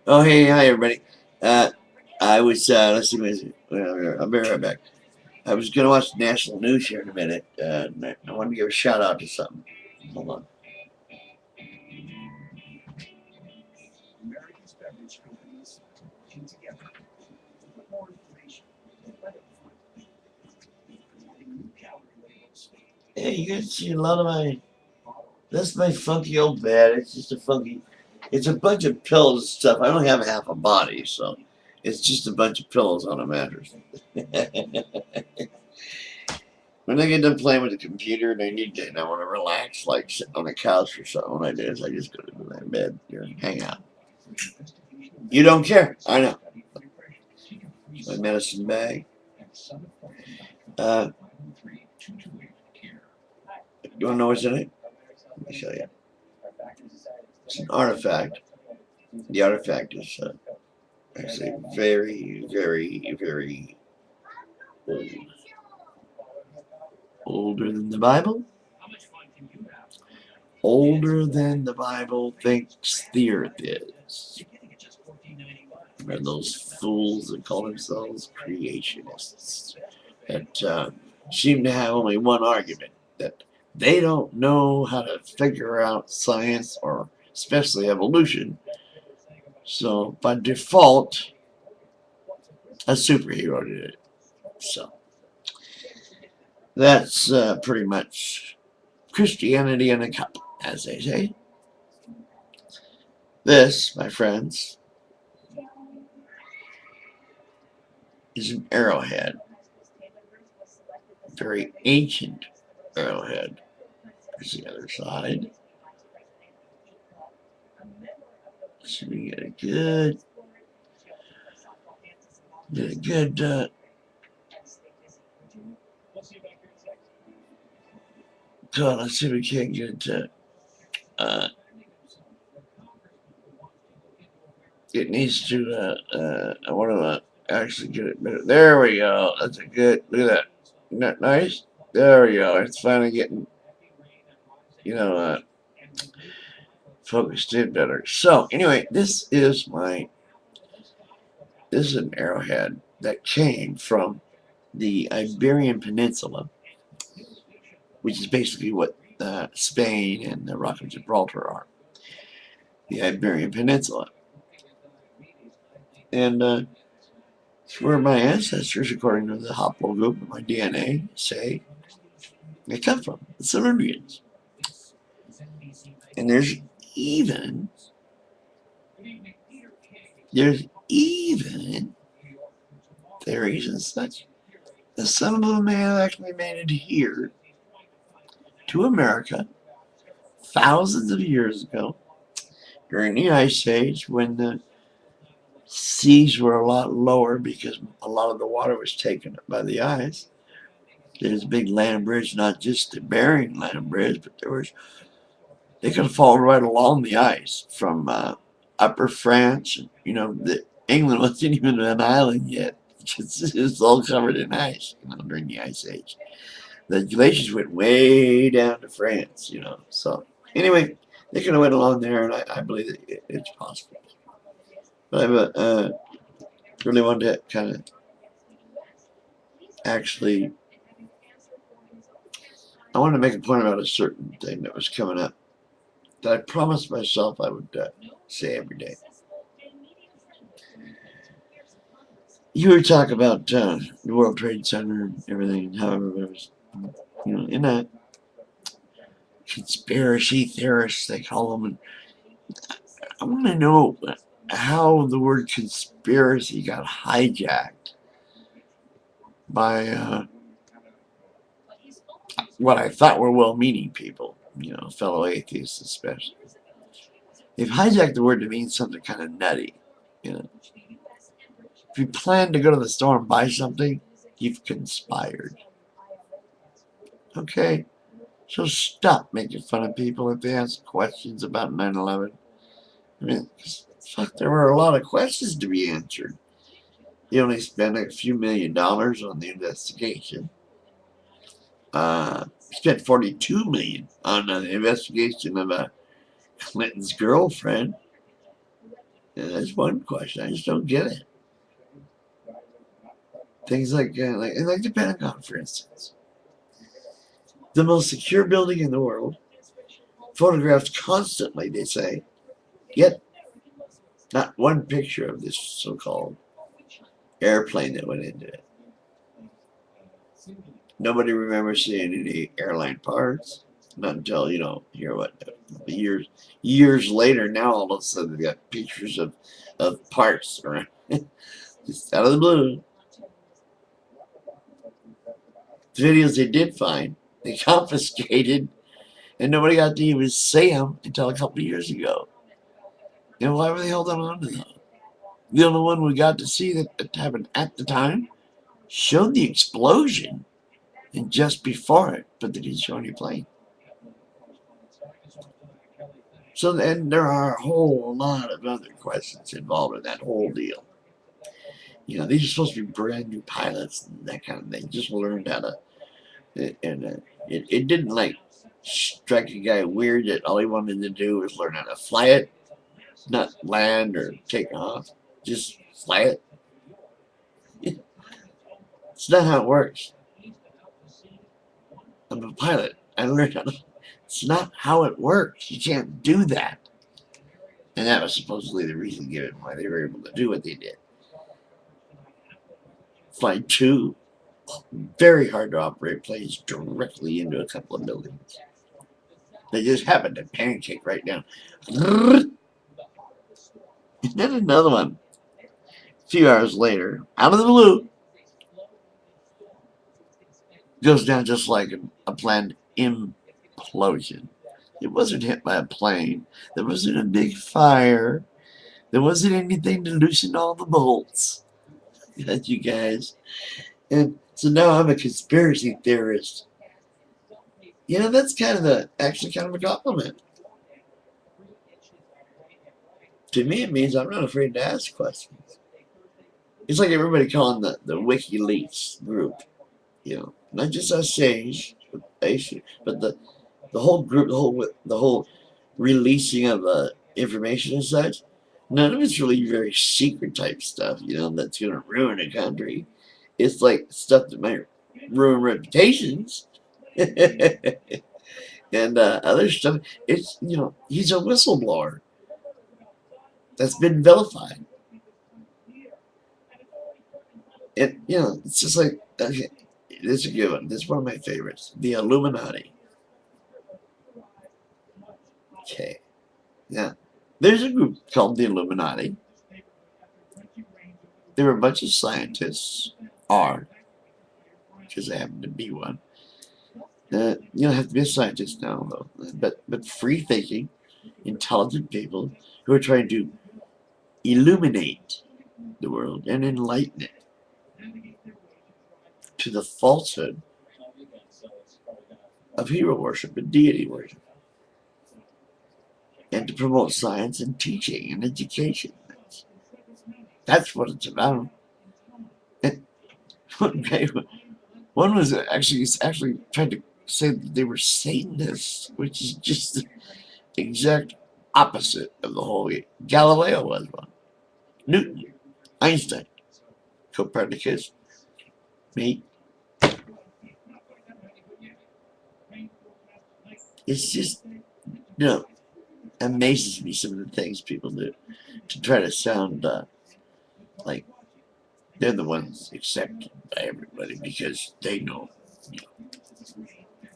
Oh, hey, hi, everybody. Uh, I was, let's see, I'll be right back. I was going to watch the national news here in a minute. I wanted to give a shout out to something. Hold on. Hey, you guys see a lot of that's my funky old bed. It's just it's a bunch of pillows and stuff. I only have half a body, so it's just a bunch of pillows on a mattress. When I get done playing with the computer and I want to relax, like sit on a couch or something, what I do is I just go to my bed here and hang out. You don't care. I know. My medicine bag. Uh, you want to know what's in it? Let me show you. It's an artifact. The artifact is actually very, very, very old. Older than the Bible? Older than the Bible thinks the earth is. Are those fools that call themselves creationists that seem to have only one argument, that they don't know how to figure out science or especially evolution. So by default, a superhero did it. So that's pretty much Christianity in a cup, as they say. This, my friends, is an arrowhead. Very ancient arrowhead. Here's the other side. So we get a good God, let's see if we can't get it needs to I want to actually get it better. There we go. That's a good, look at that. Isn't that nice? There we go. It's finally getting, you know, focused in better. So anyway, this is an arrowhead that came from the Iberian Peninsula, which is basically what Spain and the Rock of Gibraltar are. The Iberian Peninsula. And it's where my ancestors, according to the haplogroup of my DNA, say they come from. The Silurians. And even there's even theories and such that some of them may have actually made it here to America thousands of years ago during the Ice Age when the seas were a lot lower because a lot of the water was taken up by the ice. There's a big land bridge, not just the Bering Land Bridge, but they could have fallen right along the ice from Upper France. England wasn't even an island yet. It's all covered in ice, during the Ice Age. The glaciers went way down to France. So anyway, they could have went along there, and I believe that it's possible. But I really wanted to kind of actually, I wanted to make a point about a certain thing that was coming up that I promised myself I would say every day. You were talking about the World Trade Center and everything, and how everybody was, in a conspiracy theorists, they call them. And I want to know how the word conspiracy got hijacked by what I thought were well-meaning people, fellow atheists especially. They've hijacked the word to mean something kind of nutty. If you plan to go to the store and buy something, you've conspired. Okay? So stop making fun of people if they ask questions about 9/11. I mean, fuck, there were a lot of questions to be answered. You only spent a few $1 million on the investigation. Spent $42 million on the investigation of Clinton's girlfriend. And that's one question. I just don't get it. Things like the Pentagon, for instance, the most secure building in the world, photographed constantly, they say, yet not one picture of this so-called airplane that went into it. Nobody remembers seeing any airline parts. Not until, here what, years later, now all of a sudden they got pictures of parts around. Just out of the blue. The videos they did find, they confiscated, and nobody got to even see them until a couple of years ago. Why were they holding on to them? The only one we got to see that happened at the time showed the explosion, and just before it, but they didn't show any plane. So then there are a whole lot of other questions involved in that whole deal. These are supposed to be brand new pilots and that kind of thing. Just learned how to, and it didn't like strike a guy weird that all he wanted to do was learn how to fly it, not land or take off, just fly it. It's not how it works. I'm a pilot. I learned how to. It's not how it works. You can't do that. And that was supposedly the reason given why they were able to do what they did. Fly two very hard to operate planes directly into a couple of buildings. They just happened to pancake right down. And then another one. A few hours later, out of the blue, goes down just like a planned implosion. It wasn't hit by a plane. There wasn't a big fire. There wasn't anything to loosen all the bolts. That you guys. And so now I'm a conspiracy theorist. That's actually kind of a compliment. To me, it means I'm not afraid to ask questions. It's like everybody calling the WikiLeaks group, not just us Sage, but the whole group, the whole releasing of information and such. None of it's really very secret type stuff, that's going to ruin a country. It's like stuff that might ruin reputations. And other stuff. It's, he's a whistleblower that's been vilified. And, it's just like, okay, this is a good one. This is one of my favorites. The Illuminati. Okay. Now, there's a group called the Illuminati. There were a bunch of scientists, because I happen to be one. You don't have to be a scientist now, though. But free-thinking, intelligent people who are trying to illuminate the world and enlighten it to the falsehood of hero worship and deity worship, and to promote science and teaching and education. That's what it's about. And one was actually trying to say that they were Satanists, which is just the exact opposite of the whole. Galileo was one. Newton, Einstein, Copernicus, me. It's just, amazes me some of the things people do to try to sound like they're the ones accepted by everybody because they know,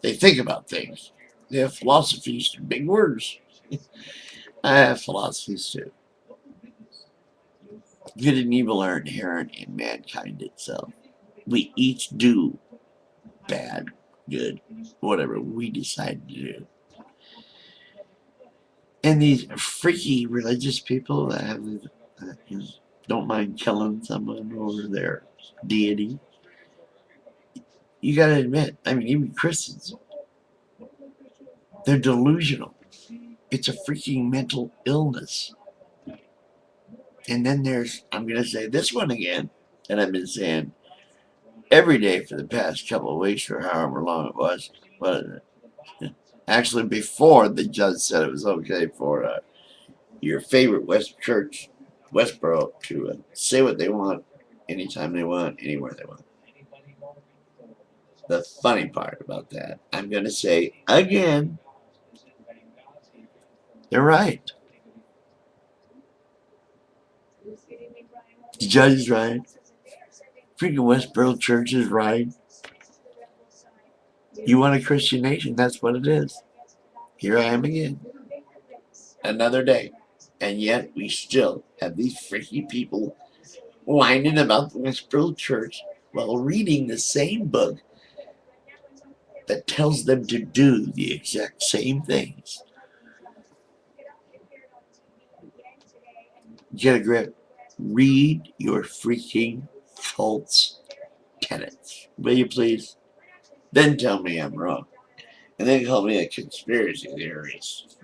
they think about things. They have philosophies, big words. I have philosophies too. Good and evil are inherent in mankind itself. We each do bad, good, whatever we decide to do. And these freaky religious people that have, don't mind killing someone over their deity. You gotta admit, even Christians, they're delusional. It's a freaking mental illness. And then I'm going to say this one again, and I've been saying every day for the past couple of weeks or however long it was. But actually, before the judge said it was okay for your favorite West church Westboro to say what they want, anytime they want, anywhere they want. The funny part about that, I'm going to say again, they're right. The judge is right. Freaking Westboro Church is right. You want a Christian nation, that's what it is. Here I am again. Another day. And yet we still have these freaky people whining about the Westboro Church while reading the same book that tells them to do the exact same things. Get a grip. Read your freaking cult's tenets. Will you please? Then tell me I'm wrong. And then call me a conspiracy theorist.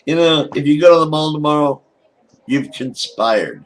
You know, if you go to the mall tomorrow, you've conspired